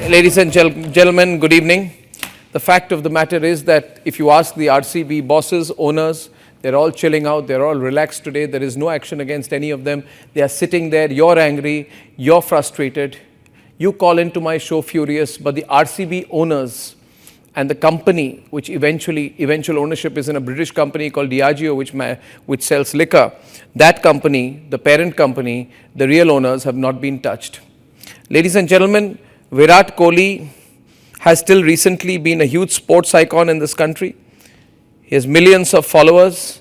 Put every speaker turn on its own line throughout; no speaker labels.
Ladies and gentlemen, good evening. The fact of the matter is that if you ask the RCB bosses, owners, they're all chilling out, they're all relaxed today. There is no action against any of them. They are sitting there, you're angry, you're frustrated. You call into my show furious, but the RCB owners and the company, which eventual ownership is in a British company called Diageo, which sells liquor, that company, the parent company, the real owners have not been touched. Ladies and gentlemen, Virat Kohli has still recently been a huge sports icon in this country. He has millions of followers.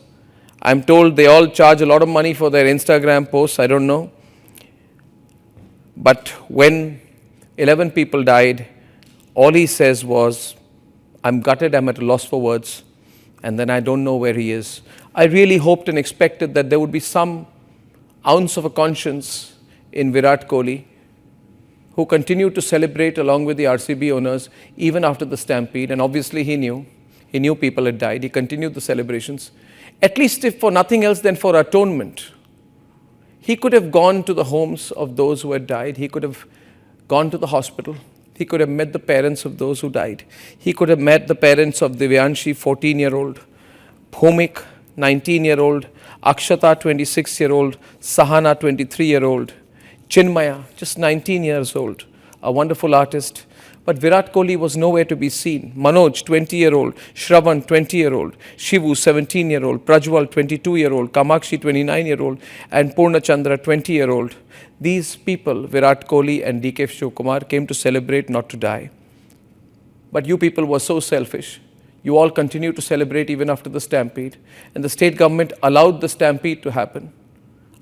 I'm told they all charge a lot of money for their Instagram posts, I don't know. But when 11 people died, all he says was, I'm gutted, I'm at a loss for words, and then I don't know where he is. I really hoped and expected that there would be some ounce of a conscience in Virat Kohli, who continued to celebrate along with the RCB owners even after the Stampede, and obviously he knew people had died. He continued the celebrations, at least if for nothing else than for atonement. He could have gone to the homes of those who had died. He could have gone to the hospital. He could have met the parents of those who died. He could have met the parents of Divyanshi, 14-year-old, Bhumik, 19-year-old, Akshata, 26-year-old, Sahana, 23-year-old, Chinmaya, just 19 years old, a wonderful artist. But Virat Kohli was nowhere to be seen. Manoj, 20-year-old, Shravan, 20-year-old, Shivu, 17-year-old, Prajwal, 22-year-old, Kamakshi, 29-year-old, and Purnachandra, 20-year-old. These people, Virat Kohli and DK Shivakumar, came to celebrate, not to die. But you people were so selfish. You all continued to celebrate even after the Stampede. And the state government allowed the Stampede to happen.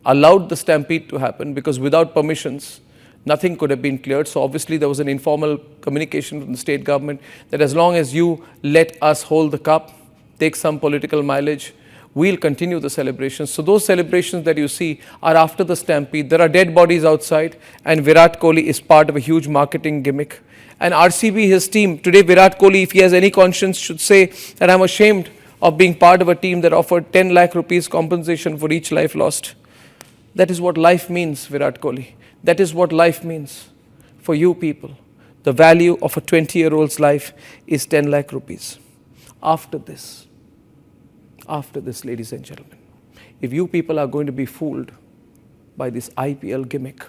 Because without permissions, nothing could have been cleared. So obviously there was an informal communication from the state government that as long as you let us hold the cup, take some political mileage, we'll continue the celebrations. So those celebrations that you see are after the Stampede. There are dead bodies outside, and Virat Kohli is part of a huge marketing gimmick. And RCB, his team, today Virat Kohli, if he has any conscience, should say that I'm ashamed of being part of a team that offered 10 lakh rupees compensation for each life lost. That is what life means, Virat Kohli. That is what life means for you people. The value of a 20-year-old's life is 10 lakh rupees. After this, ladies and gentlemen, if you people are going to be fooled by this IPL gimmick,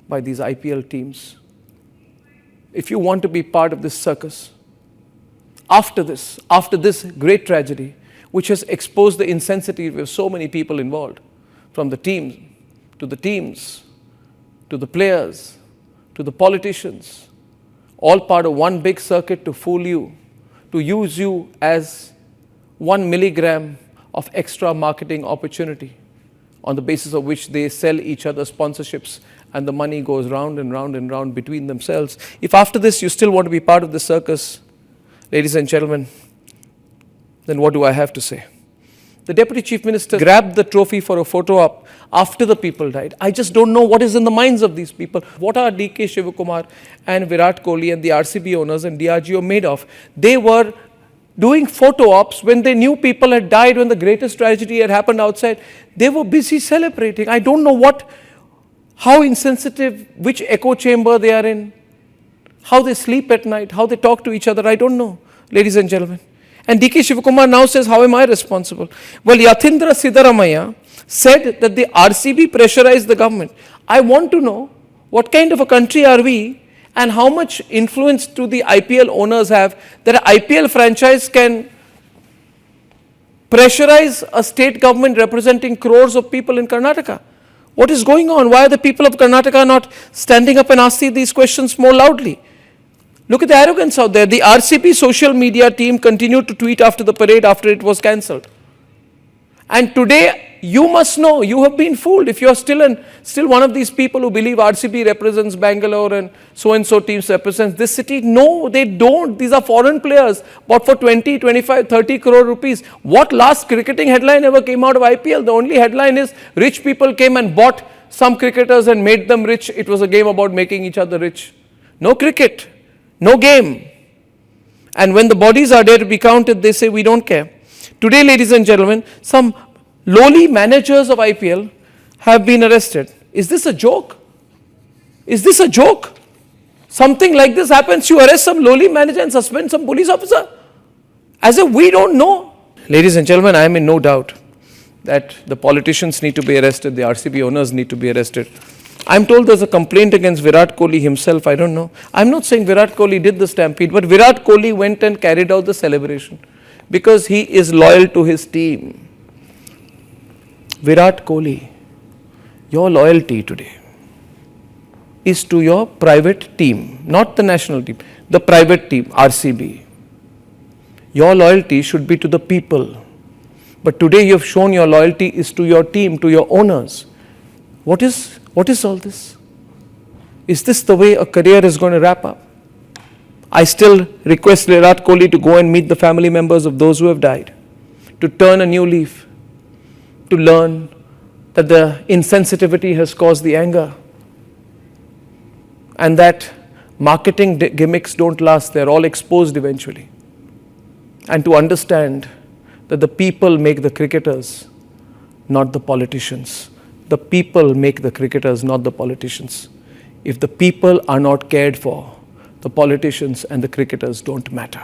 by these IPL teams, if you want to be part of this circus, after this great tragedy, which has exposed the insensitivity of so many people involved, from the team, to the teams, to the players, to the politicians, all part of one big circuit to fool you, to use you as 1 milligram of extra marketing opportunity, on the basis of which they sell each other sponsorships and the money goes round and round and round between themselves. If after this you still want to be part of the circus, ladies and gentlemen, then what do I have to say? The Deputy Chief Minister grabbed the trophy for a photo op after the people died. I just don't know what is in the minds of these people. What are DK Shivakumar and Virat Kohli and the RCB owners and Diageo made of? They were doing photo ops when they knew people had died, when the greatest tragedy had happened outside. They were busy celebrating. I don't know how insensitive, which echo chamber they are in, how they sleep at night, how they talk to each other. I don't know, ladies and gentlemen. And DK Shivakumar now says, how am I responsible? Well, Yathindra Siddaramaiah said that the RCB pressurized the government. I want to know what kind of a country are we and how much influence do the IPL owners have that an IPL franchise can pressurize a state government representing crores of people in Karnataka. What is going on? Why are the people of Karnataka not standing up and asking these questions more loudly? Look at the arrogance out there. The RCB social media team continued to tweet after the parade after it was cancelled. And today, you must know, you have been fooled. If you are still one of these people who believe RCB represents Bangalore and so teams represents this city. No, they don't. These are foreign players, bought for 20, 25, 30 crore rupees. What last cricketing headline ever came out of IPL? The only headline is rich people came and bought some cricketers and made them rich. It was a game about making each other rich. No cricket. No game. And when the bodies are there to be counted, they say, we don't care. Today, ladies and gentlemen, some lowly managers of IPL have been arrested. Is this a joke? Is this a joke? Something like this happens, you arrest some lowly manager and suspend some police officer. As if we don't know. Ladies and gentlemen, I am in no doubt that the politicians need to be arrested, the RCB owners need to be arrested. I'm told there's a complaint against Virat Kohli himself, I don't know. I'm not saying Virat Kohli did the stampede, but Virat Kohli went and carried out the celebration because he is loyal to his team. Virat Kohli, your loyalty today is to your private team, not the national team, the private team, RCB. Your loyalty should be to the people. But today you have shown your loyalty is to your team, to your owners. What is all this? Is this the way a career is going to wrap up? I still request Virat Kohli to go and meet the family members of those who have died, to turn a new leaf, to learn that the insensitivity has caused the anger, and that marketing gimmicks don't last, they're all exposed eventually. And to understand that the people make the cricketers, not the politicians. The people make the cricketers, not the politicians. If the people are not cared for, the politicians and the cricketers don't matter.